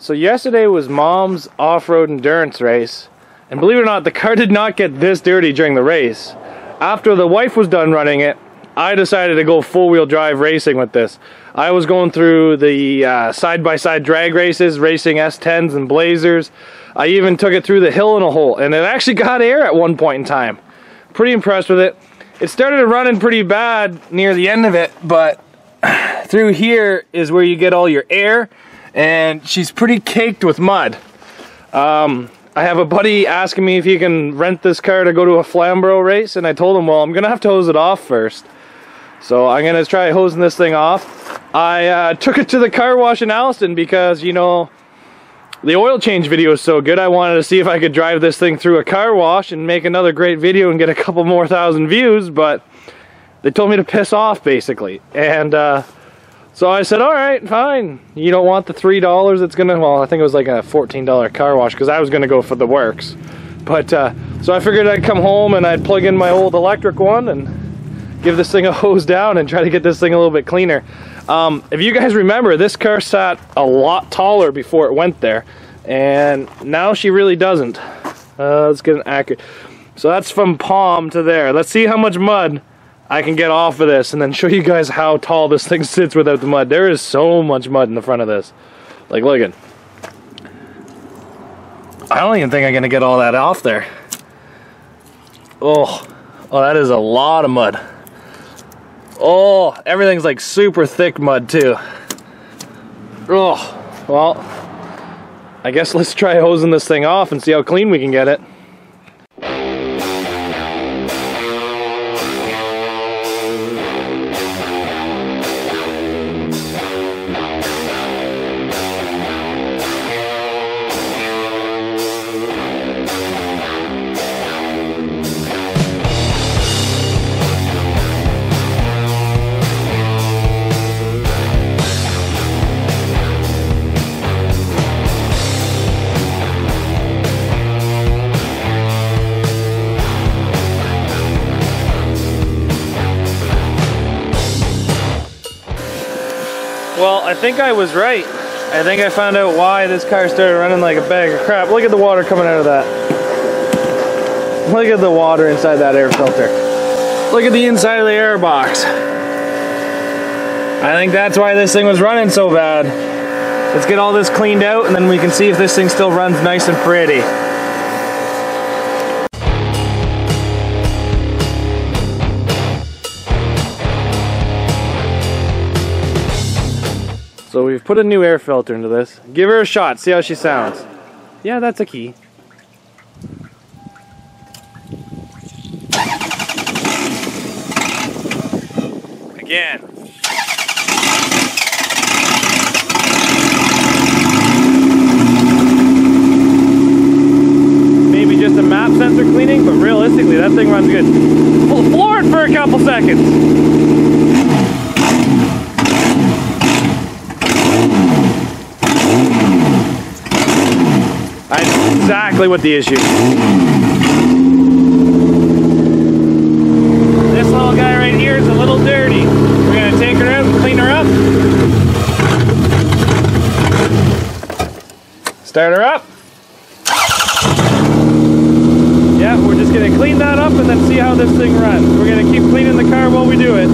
So yesterday was Mom's off-road endurance race, and believe it or not, the car did not get this dirty during the race. After the wife was done running it, I decided to go full-wheel drive racing with this. I was going through the side-by-side drag races, racing S10s and Blazers. I even took it through the hill in a hole, and it actually got air at one point in time. Pretty impressed with it. It started running pretty bad near the end of it, but through here is where you get all your air, and she's pretty caked with mud. I have a buddy asking me if he can rent this car to go to a Flamborough race, and I told him, well, I'm gonna have to hose it off first. So I'm gonna try hosing this thing off. I took it to the car wash in Alliston because, you know, the oil change video is so good. I wanted to see if I could drive this thing through a car wash and make another great video and get a couple more thousand views, but they told me to piss off, basically. And so I said, all right, fine. You don't want the $3 it's gonna, well, I think it was like a $14 car wash because I was gonna go for the works. But so I figured I'd come home and I'd plug in my old electric one and give this thing a hose down and try to get this thing a little bit cleaner. If you guys remember, this car sat a lot taller before it went there, and now she really doesn't. Let's get an accurate. So that's from palm to there. Let's see how much mud I can get off of this and then show you guys how tall this thing sits without the mud. There is so much mud in the front of this. Like, look at. I don't even think I'm gonna get all that off there. Oh, that is a lot of mud. Oh, everything's like super thick mud too. Oh, well, I guess let's try hosing this thing off and see how clean we can get it. Well, I think I was right. I think I found out why this car started running like a bag of crap. Look at the water coming out of that. Look at the water inside that air filter. Look at the inside of the air box. I think that's why this thing was running so bad. Let's get all this cleaned out and then we can see if this thing still runs nice and pretty. So we've put a new air filter into this. Give her a shot, see how she sounds. Yeah, that's a key. Again. Maybe just a map sensor cleaning, but realistically that thing runs good. Floor it for a couple seconds. I know exactly what the issue is. This little guy right here is a little dirty. We're going to take her out and clean her up. Start her up. Yeah, we're just going to clean that up and then see how this thing runs. We're going to keep cleaning the car while we do it.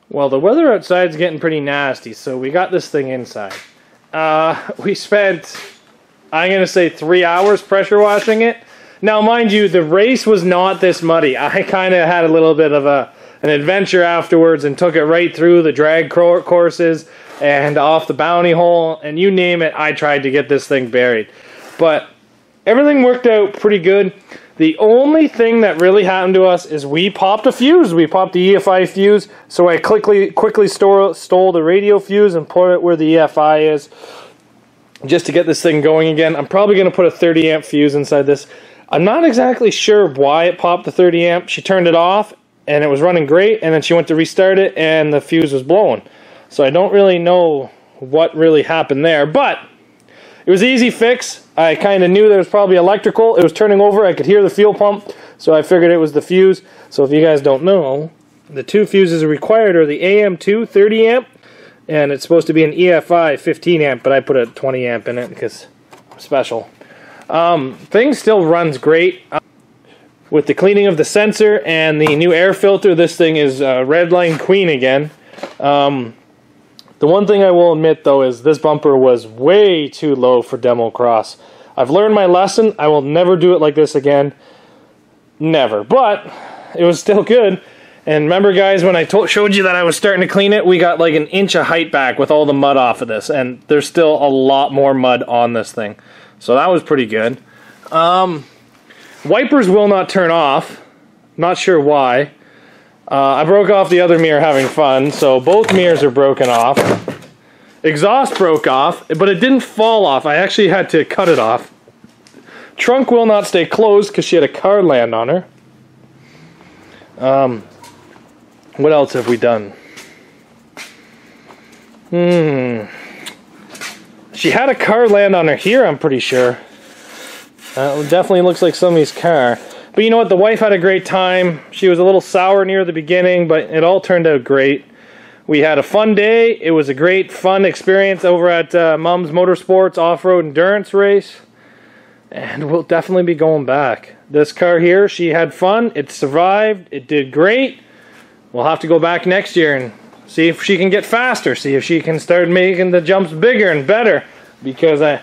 Well, the weather outside's getting pretty nasty, so we got this thing inside. We spent, I'm going to say 3 hours pressure washing it. Now, mind you, the race was not this muddy. I kind of had a little bit of an adventure afterwards and took it right through the drag courses and off the bounty hole, and you name it, I tried to get this thing buried. But everything worked out pretty good. The only thing that really happened to us is we popped a fuse. We popped the EFI fuse, so I quickly stole the radio fuse and put it where the EFI is, just to get this thing going again. I'm probably going to put a 30 amp fuse inside this. I'm not exactly sure why it popped the 30 amp. She turned it off, and it was running great, and then she went to restart it, and the fuse was blowing. So I don't really know what really happened there, but it was an easy fix. I kind of knew there was probably electrical. It was turning over. I could hear the fuel pump, so I figured it was the fuse. So if you guys don't know, the two fuses required are the AM2 30 amp, and it's supposed to be an EFI 15 amp, but I put a 20 amp in it because I'm special. Thing still runs great. With the cleaning of the sensor and the new air filter, this thing is Redline Queen again. The one thing I will admit, though, is this bumper was way too low for demo cross. I've learned my lesson. I will never do it like this again. Never. But it was still good. And remember, guys, when I showed you that I was starting to clean it, we got like an inch of height back with all the mud off of this. And there's still a lot more mud on this thing. So that was pretty good. Wipers will not turn off. Not sure why. I broke off the other mirror having fun, so both mirrors are broken off. Exhaust broke off, but it didn't fall off. I actually had to cut it off. Trunk will not stay closed because she had a car land on her. What else have we done? She had a car land on her here, I'm pretty sure. It definitely looks like somebody's car. But you know what? The wife had a great time. She was a little sour near the beginning, but it all turned out great. We had a fun day. It was a great, fun experience over at Mom's Motorsports Off-Road Endurance Race. And we'll definitely be going back. This car here, she had fun. It survived. It did great. We'll have to go back next year and see if she can get faster. See if she can start making the jumps bigger and better. Because I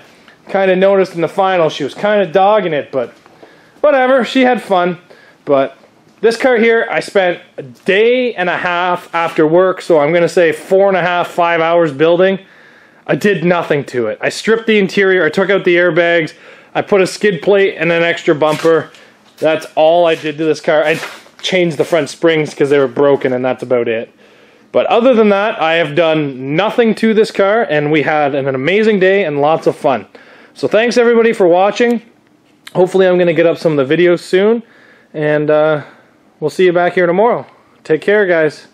kind of noticed in the final she was kind of dogging it, but whatever, she had fun. But this car here, I spent a day and a half after work, so I'm going to say 4.5, 5 hours building. I did nothing to it. I stripped the interior, I took out the airbags, I put a skid plate and an extra bumper. That's all I did to this car. I changed the front springs because they were broken, and that's about it. But other than that, I have done nothing to this car, and we had an amazing day and lots of fun. So thanks everybody for watching. Hopefully I'm going to get up some of the videos soon, and we'll see you back here tomorrow. Take care, guys.